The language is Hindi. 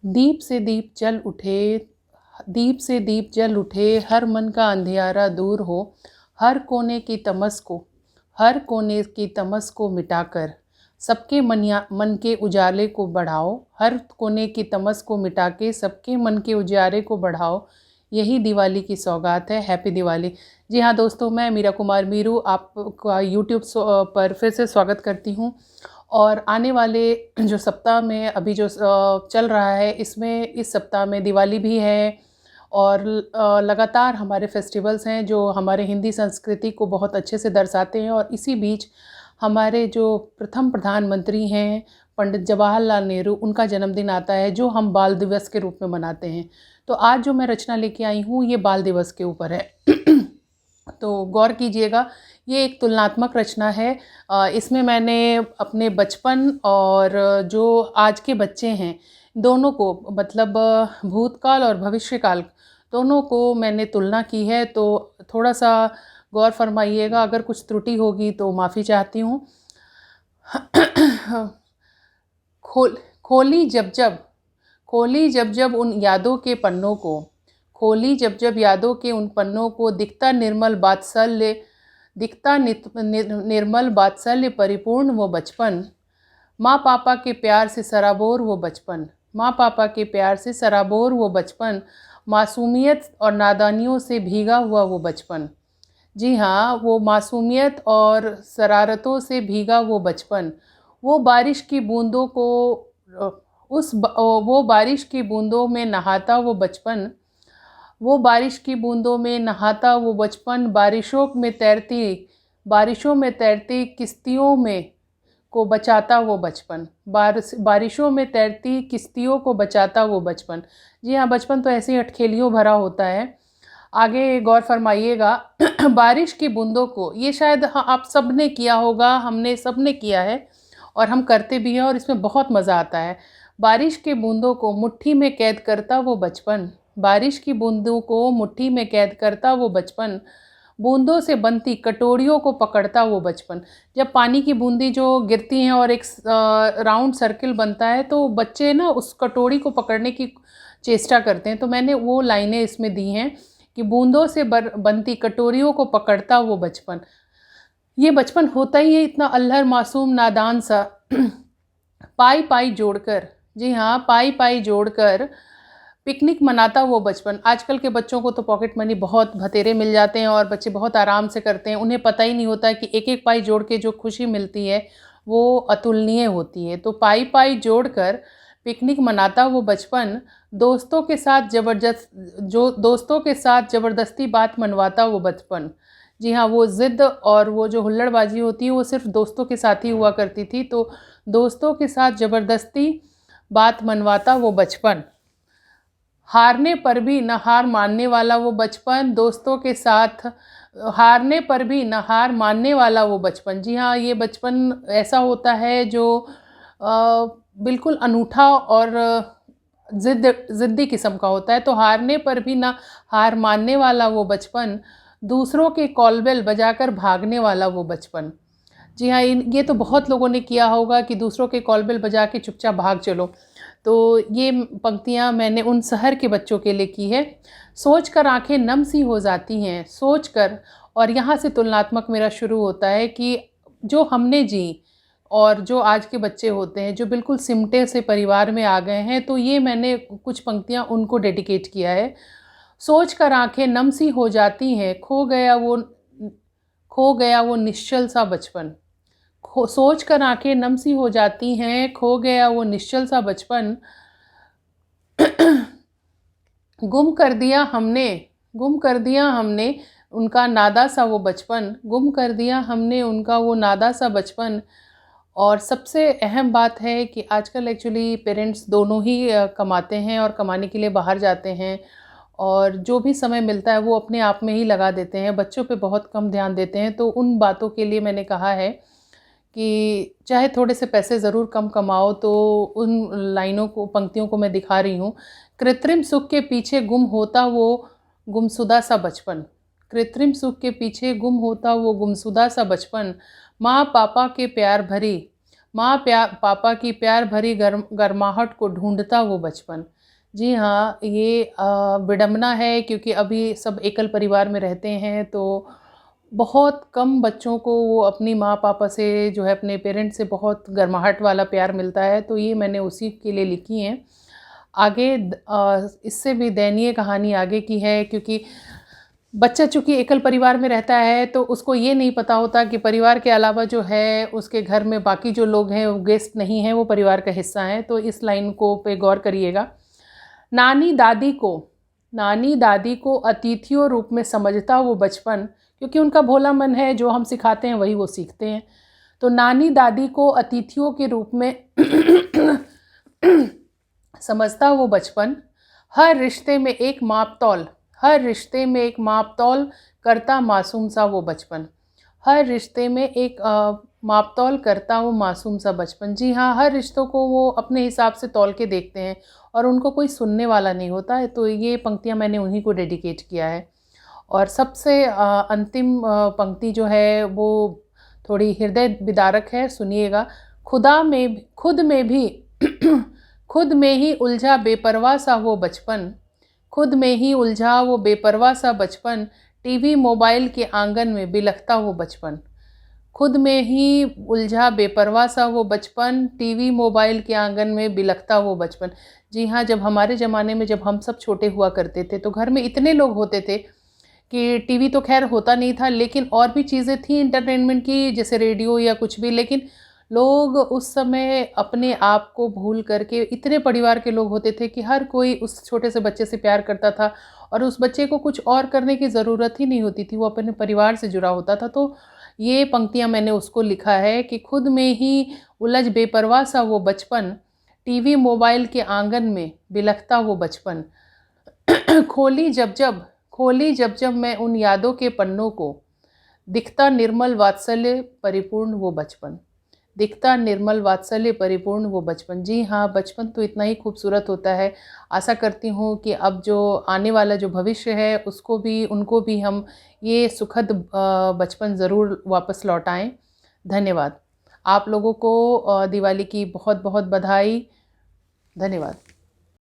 दीप से दीप जल उठे, दीप से दीप जल उठे, हर मन का अंधियारा दूर हो, हर कोने की तमस को, हर कोने की तमस को मिटाकर सबके मन के उजाले को बढ़ाओ, हर कोने की तमस को मिटा के सबके मन के उजाले को बढ़ाओ, यही दिवाली की सौगात है। हैप्पी दिवाली। जी हाँ दोस्तों, मैं मीरा कुमार मीरू आपका यूट्यूब पर फिर से स्वागत करती हूँ। और आने वाले जो सप्ताह में अभी जो चल रहा है, इसमें इस सप्ताह में दिवाली भी है और लगातार हमारे फेस्टिवल्स हैं जो हमारे हिंदी संस्कृति को बहुत अच्छे से दर्शाते हैं। और इसी बीच हमारे जो प्रथम प्रधानमंत्री हैं पंडित जवाहरलाल नेहरू, उनका जन्मदिन आता है जो हम बाल दिवस के रूप में मनाते हैं। तो आज जो मैं रचना लेके आई हूँ ये बाल दिवस के ऊपर है। तो गौर कीजिएगा, ये एक तुलनात्मक रचना है। इसमें मैंने अपने बचपन और जो आज के बच्चे हैं दोनों को, मतलब भूतकाल और भविष्यकाल दोनों को मैंने तुलना की है। तो थोड़ा सा गौर फरमाइएगा, अगर कुछ त्रुटि होगी तो माफ़ी चाहती हूँ। खोली जब जब, खोली जब जब उन यादों के पन्नों को, खोली जब जब यादों के उन पन्नों को, दिखता निर्मल बात्सल्य, दिखता निर्मल बात्सल्य परिपूर्ण वो बचपन, माँ पापा के प्यार से सराबोर वो बचपन, माँ पापा के प्यार से सराबोर वो बचपन, मासूमियत और नादानियों से भीगा हुआ वो बचपन। जी हाँ, वो मासूमियत और शरारतों से भीगा वो बचपन, वो बारिश की बूंदों को, वो बारिश की बूंदों में नहाता वो बचपन, वो बारिश की बूंदों में नहाता वो बचपन, बारिशों में तैरती किश्तियों में को बचाता वो बचपन, बारिशों में तैरती किश्तियों को बचाता वो बचपन। जी हाँ, बचपन तो ऐसे ही अटखेलियों भरा होता है। आगे गौर फरमाइएगा। बारिश की बूंदों को, ये शायद आप सब ने किया होगा, हमने सब ने किया है और हम करते भी हैं और इसमें बहुत मज़ा आता है। बारिश की बूंदों को मुट्ठी में कैद करता वो बचपन, बारिश की बूंदों को मुट्ठी में कैद करता वो बचपन, बूंदों से बनती कटोरियों को पकड़ता वो बचपन। जब पानी की बूंदी जो गिरती हैं और एक राउंड सर्किल बनता है तो बच्चे ना उस कटोरी को पकड़ने की चेष्टा करते हैं। तो मैंने वो लाइनें इसमें दी हैं कि बूंदों से बनती कटोरियों को पकड़ता वो बचपन। ये बचपन होता ही है इतना अल्हड़ मासूम नादान सा। पाई पाई जोड़कर, जी हाँ, पाई पाई जोड़कर पिकनिक मनाता वो बचपन। आजकल के बच्चों को तो पॉकेट मनी बहुत भतेरे मिल जाते हैं और बच्चे बहुत आराम से करते हैं, उन्हें पता ही नहीं होता कि एक एक पाई जोड़ के जो खुशी मिलती है वो अतुलनीय होती है। तो पाई पाई जोड़कर पिकनिक मनाता वो बचपन, दोस्तों के साथ ज़बरदस्ती बात मनवाता वो बचपन। जी हाँ, वो ज़िद और वो जो हुल्लड़बाजी होती है वो सिर्फ दोस्तों के साथ ही हुआ करती थी। तो दोस्तों के साथ ज़बरदस्ती बात मनवाता वो बचपन, हारने पर भी न हार मानने वाला वो बचपन, दोस्तों के साथ हारने पर भी न हार मानने वाला वो बचपन। जी हाँ, ये बचपन ऐसा होता है जो बिल्कुल अनूठा और ज़िद्दी किस्म का होता है। तो हारने पर भी ना हार मानने वाला वो बचपन, दूसरों के कॉलबेल बजाकर भागने वाला वो बचपन। जी हाँ, ये तो बहुत लोगों ने किया होगा कि दूसरों के कॉलबेल बजा के चुपचाप भाग चलो। तो ये पंक्तियाँ मैंने उन शहर के बच्चों के लिए की है। सोच कर आँखें नम सी हो जाती हैं, सोच कर। और यहाँ से तुलनात्मक मेरा शुरू होता है कि जो हमने जी और जो आज के बच्चे होते हैं जो बिल्कुल सिमटे से परिवार में आ गए हैं, तो ये मैंने कुछ पंक्तियाँ उनको डेडिकेट किया है। सोच कर आँखें नम सी हो जाती हैं, खो गया वो निश्चल सा बचपन। सोच कर आँखें नम सी हो जाती हैं, खो गया वो निश्चल सा बचपन। गुम कर दिया हमने उनका नादा सा वो बचपन, गुम कर दिया हमने उनका वो नादा सा बचपन। और सबसे अहम बात है कि आजकल एक्चुअली पेरेंट्स दोनों ही कमाते हैं और कमाने के लिए बाहर जाते हैं और जो भी समय मिलता है वो अपने आप में ही लगा देते हैं, बच्चों पे बहुत कम ध्यान देते हैं। तो उन बातों के लिए मैंने कहा है कि चाहे थोड़े से पैसे ज़रूर कम कमाओ, तो उन लाइनों को, पंक्तियों को मैं दिखा रही हूँ। कृत्रिम सुख के पीछे गुम होता वो गुमशुदा सा बचपन, कृत्रिम सुख के पीछे गुम होता वो गुमशुदा सा बचपन, माँ पापा के प्यार भरी, माँ प्यार पापा की प्यार भरी गर्माहट को ढूंढता वो बचपन। जी हाँ, ये विडंबना है क्योंकि अभी सब एकल परिवार में रहते हैं, तो बहुत कम बच्चों को वो अपनी माँ पापा से जो है अपने पेरेंट्स से बहुत गर्माहट वाला प्यार मिलता है। तो ये मैंने उसी के लिए लिखी हैं। आगे इससे भी दयनीय कहानी आगे की है, क्योंकि बच्चा चूँकि एकल परिवार में रहता है तो उसको ये नहीं पता होता कि परिवार के अलावा जो है उसके घर में बाकी जो लोग हैं वो गेस्ट नहीं हैं, वो परिवार का हिस्सा हैं। तो इस लाइन को पे गौर करिएगा। नानी दादी को अतिथियों रूप में समझता वो बचपन, क्योंकि उनका भोला मन है, जो हम सिखाते हैं वही वो सीखते हैं। तो नानी दादी को अतिथियों के रूप में समझता वो बचपन। हर रिश्ते में एक मापतौल करता मासूम सा वो बचपन। हर रिश्ते में एक मापतौल करता वो मासूम सा बचपन। जी हाँ, हर रिश्तों को वो अपने हिसाब से तौल के देखते हैं और उनको कोई सुनने वाला नहीं होता है। तो ये पंक्तियाँ मैंने उन्हीं को डेडिकेट किया है। और सबसे अंतिम पंक्ति जो है वो थोड़ी हृदय विदारक है, सुनिएगा। खुद में ही उलझा बेपरवाह सा वो बचपन, टीवी मोबाइल के आंगन में बिलखता वो बचपन। खुद में ही उलझा बेपरवाह सा वो बचपन, टीवी मोबाइल के आंगन में बिलखता वो बचपन। जी हाँ, जब हमारे ज़माने में जब हम सब छोटे हुआ करते थे तो घर में इतने लोग होते थे कि टीवी तो खैर होता नहीं था, लेकिन और भी चीज़ें थी एंटरटेनमेंट की, जैसे रेडियो या कुछ भी। लेकिन लोग उस समय अपने आप को भूल करके, इतने परिवार के लोग होते थे कि हर कोई उस छोटे से बच्चे से प्यार करता था और उस बच्चे को कुछ और करने की ज़रूरत ही नहीं होती थी, वो अपने परिवार से जुड़ा होता था। तो ये पंक्तियाँ मैंने उसको लिखा है कि खुद में ही उलझ बेपरवाह सा वो बचपन, टीवी मोबाइल के आंगन में बिलखता वो बचपन। खोली जब जब मैं उन यादों के पन्नों को, दिखता निर्मल वात्सल्य परिपूर्ण वो बचपन। जी हाँ, बचपन तो इतना ही खूबसूरत होता है। आशा करती हूँ कि अब जो आने वाला जो भविष्य है उनको भी हम ये सुखद बचपन ज़रूर वापस लौटाएं। धन्यवाद। आप लोगों को दिवाली की बहुत बहुत बधाई। धन्यवाद।